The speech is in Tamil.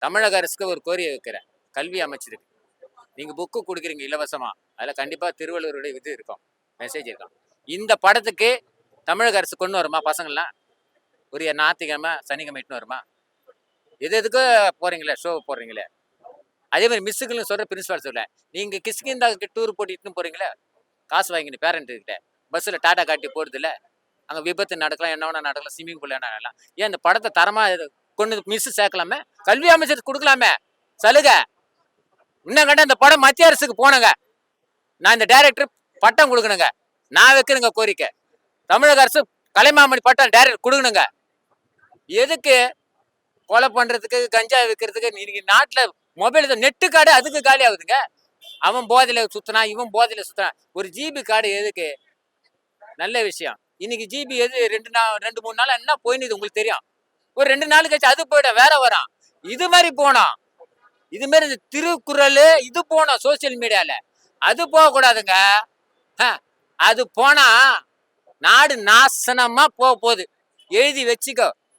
தமிழக அரசுக்கு ஒரு கோரிக்கை வைக்கிறேன். கல்வி அமைச்சிருக்கு. நீங்க புக்கு கொடுக்குறீங்க இலவசமா. அதுல கண்டிப்பா திருவள்ளுவருடைய இது இருக்கும். மெசேஜ் இருக்கும். இந்த படத்துக்கு தமிழக அரசு கொண்டு வருமா பசங்கள்லாம்? ஒரு ஞாயிற்றுக்கிழமை சனிக்கிழமை இட்டுன்னு வருமா? எதுக்கோ போறீங்களே, ஷோ போடுறீங்களே. அதே மாதிரி மிஸ்ஸுக்குன்னு சொல்ற பிரின்சிபால் சொல்ல, நீங்க கிஷ்கிந்தாவுக்கு டூர் போட்டு இட்டுன்னு போறீங்களே, காசு வாங்கிட்டு பேரண்ட் கிட்ட பஸ்ஸில் டாட்டா காட்டி போடுதில்ல, அங்கே விபத்து நடக்கலாம், என்ன வேணா நடக்கலாம், ஸ்விம்மிங் பூல் என்ன நடக்கலாம். ஏன் இந்த படத்தை தரமா கொண்டு மிஸ் சேர்க்கலாமே, கல்வி அமைச்சருக்கு கொடுக்கலாமே சலுகை. இன்னும் கண்ட இந்த படம் மத்திய அரசுக்கு போனங்க, நான் இந்த டைரக்டர் பட்டம் கொடுக்கணுங்க, நான் வைக்கிறேங்க கோரிக்கை. தமிழக அரசு கலைமாமணி பட்டம் டைரக்டர் கொடுக்கணுங்க. எதுக்கு கொலை பண்றதுக்கு கஞ்சா விற்கிறதுக்கு? நீங்க நாட்டுல மொபைல் நெட்டு கார்டு அதுக்கு காலி ஆகுதுங்க. அவன் போதையில சுத்தினா, இவன் போதையில சுத்தினா. ஒரு ஜிபி கார்டு எதுக்கு? நல்ல விஷயம். இன்னைக்கு ஜிபி எது 2-3 நாள் என்ன போயின்னு உங்களுக்கு தெரியும். ஒரு 2 நாள் கழிச்சு அது போயிடும், வேற வரும். இது மாதிரி போனோம். இது மாதிரி இந்த திருக்குறள் இது போனோம் சோசியல் மீடியால. அது போக கூடாதுங்க. அது போனா நாடு நாசனமா போக போகுது. எழுதி வச்சுக்கோ.